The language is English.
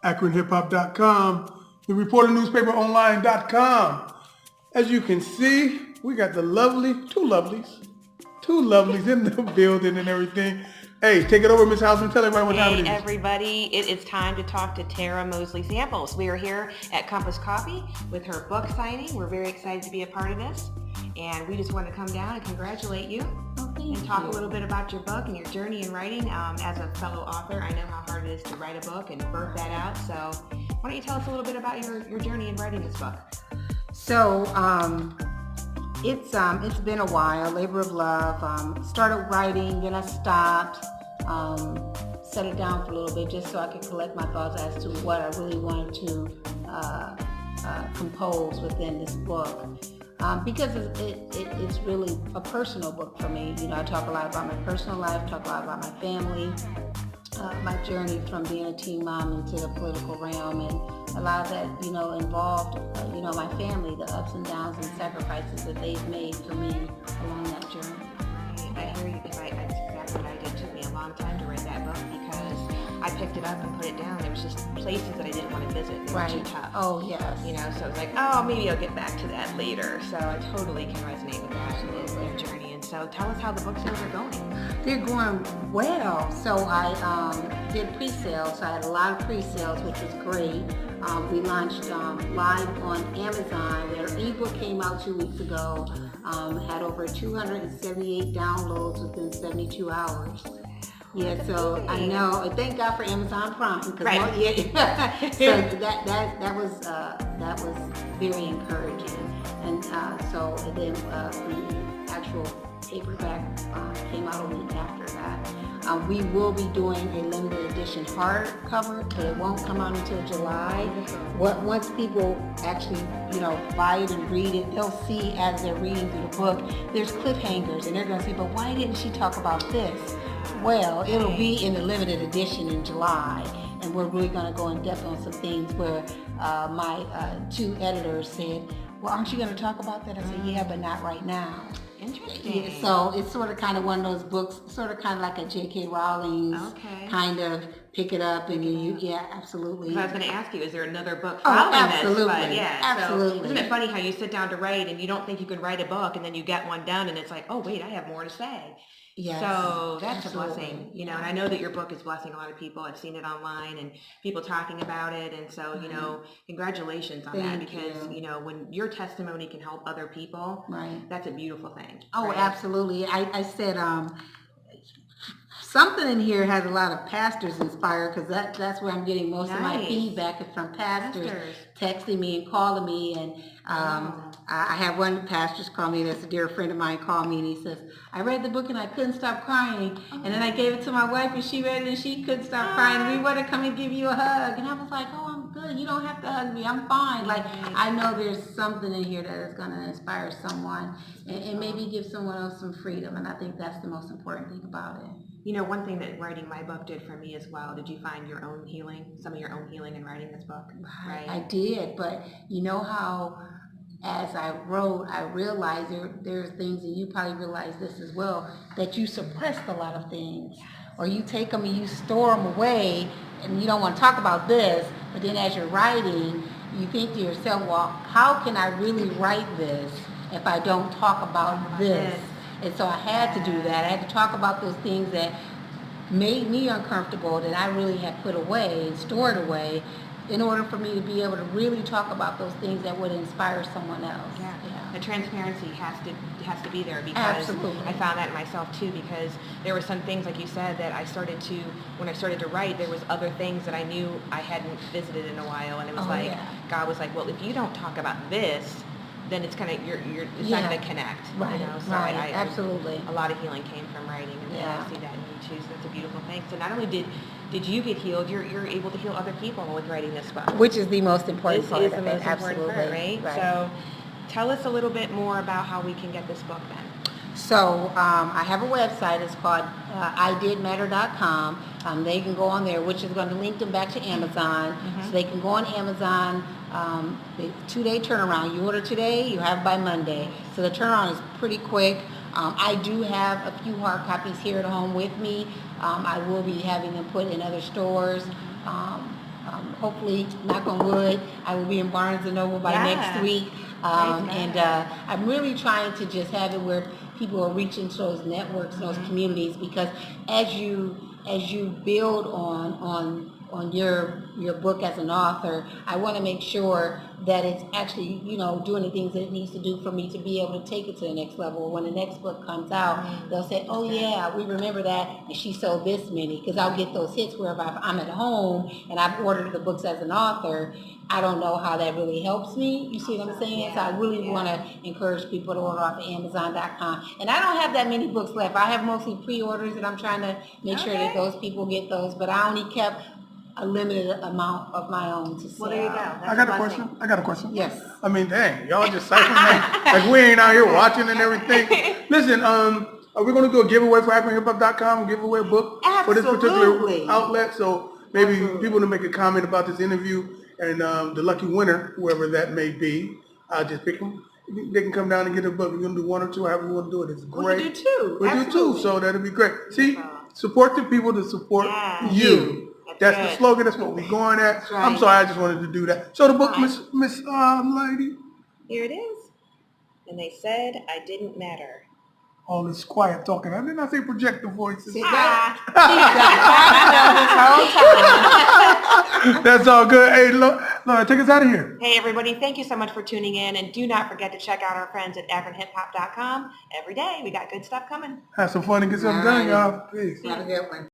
AkronHipHop.com, the ReporterNewspaperOnline.com. As you can see, we got the two lovelies in the building and everything. Hey, take it over, Miss Hausman. Tell everybody what time it is. Hey everybody, it is time to talk to Tara Mosley Samples. We are here at Compass Coffee with her book signing. We're very excited to be a part of this, and we just wanted to come down and congratulate you and talk a little bit about your book and your journey in writing. As a fellow author, I know how hard it is to write a book and birth that out, so why don't you tell us a little bit about your journey in writing this book? So it's been a while, labor of love. Started writing, then I stopped, set it down for a little bit just so I could collect my thoughts as to what I really wanted to compose within this book. Because it's really a personal book for me. You know, I talk a lot about my personal life, talk a lot about my family, my journey from being a teen mom into the political realm, and a lot of that, involved, my family, the ups and downs and sacrifices that they've made for me along that journey. I hear you, because that's exactly what I did. It took me a long time to write that book because I picked it up and put it down. There was just places that I didn't want to visit. They were too tough. Oh, yes. So it was like, oh, maybe I'll get back to that later. So I totally can resonate with that and your journey. And so tell us how the book sales are going. They're going well. So I did pre-sales. So I had a lot of pre-sales, which was great. We launched live on Amazon. Their ebook came out 2 weeks ago. Had over 278 downloads within 72 hours. Yeah, so I know. Thank God for Amazon Prime. Right. So that was very encouraging. And then the actual paperback came out a week after that. We will be doing a limited edition hardcover, but it won't come out until July. Once people actually, buy it and read it, they'll see as they're reading through the book, there's cliffhangers, and they're going to say, but why didn't she talk about this? Well, it'll be in the limited edition in July, and we're really going to go in depth on some things where my two editors said, well, aren't you going to talk about that? I said, yeah, but not right now. Interesting. Yeah, so it's sort of kind of one of those books, sort of kind of like a J.K. Rowling's kind of pick it up and absolutely. I was going to ask you, is there another book following absolutely. this? But yeah, absolutely. So isn't it funny how you sit down to write and you don't think you can write a book, and then you get one done and it's like, oh wait, I have more to say. Yes, so that's absolutely. a blessing, and I know that your book is blessing a lot of people. I've seen it online and people talking about it, and so, congratulations on that, because, when your testimony can help other people, that's a beautiful thing. Oh, absolutely. I said, something in here has a lot of pastors inspired, because that's where I'm getting most of my feedback is from pastors texting me and calling me, and I have one pastor call me, that's a dear friend of mine, call me, and he says, I read the book and I couldn't stop crying, and then I gave it to my wife and she read it and she couldn't stop crying, and we want to come and give you a hug, and I was like, oh, I'm good, you don't have to hug me, I'm fine. Like, I know there's something in here that is going to inspire someone and maybe give someone else some freedom, and I think that's the most important thing about it. One thing that writing my book did for me as well, did you find your own healing, some of your own healing in writing this book? Right. I did, but you know how as I wrote, I realized there's things, and you probably realize this as well, that you suppressed a lot of things, or you take them and you store them away, and you don't want to talk about this, but then as you're writing, you think to yourself, well, how can I really write this if I don't talk about this? And so I had to do that. I had to talk about those things that made me uncomfortable, that I really had put away and stored away, in order for me to be able to really talk about those things that would inspire someone else. Yeah. The transparency has to be there, because Absolutely. I found that in myself too, because there were some things, like you said, that when I started to write, there was other things that I knew I hadn't visited in a while, and it was God was like, well, if you don't talk about this, then it's kind of it's not going to connect. Right. So Absolutely. A lot of healing came from writing, and I see that in you too. So that's a beautiful thing. So not only did you get healed, you're able to heal other people with writing this book, which is the most important part. This is the most important part, right? So tell us a little bit more about how we can get this book then. So I have a website. It's called ididmatter.com. They can go on there, which is going to link them back to Amazon. So they can go on Amazon. The 2-day turnaround. You order today, you have it by Monday. So the turnaround is pretty quick. I do have a few hard copies here at home with me. I will be having them put in other stores. hopefully, knock on wood, I will be in Barnes & Noble by next week. I'm really trying to just have it where people are reaching to those networks, those communities, because as you build on your book as an author, I want to make sure that it's actually, doing the things that it needs to do for me to be able to take it to the next level. When the next book comes out, they'll say, oh yeah, we remember that, and she sold this many, because I'll get those hits where if I'm at home and I've ordered the books as an author, I don't know how that really helps me. You see what I'm saying? So I really want to encourage people to order off of Amazon.com. And I don't have that many books left. I have mostly pre-orders, and I'm trying to make sure that those people get those, but I only kept a limited amount of my own to sell. Well, there you go. I got a question. Yes. I mean, dang, y'all just ciphering like we ain't out here watching and everything. Listen, are we going to do a giveaway for AfricanHipHop.com and give away a book for this particular outlet? So maybe people to make a comment about this interview, and the lucky winner, whoever that may be, just pick them. They can come down and get a book. We're going to do one or two, however you want to do it. It's great. We can do two. We do two, so that'll be great. See, support the people to support you. That's the slogan. That's what we're going at. Right. I'm sorry, I just wanted to do that. So the book, Miss Lady. Here it is. And they said I didn't matter. All this quiet talking. I did not say projector voices. That's all good. Hey, Laura, take us out of here. Hey, everybody. Thank you so much for tuning in. And do not forget to check out our friends at AfricanHipHop.com every day. We got good stuff coming. Have some fun and get something done, y'all. Peace. Have a good one.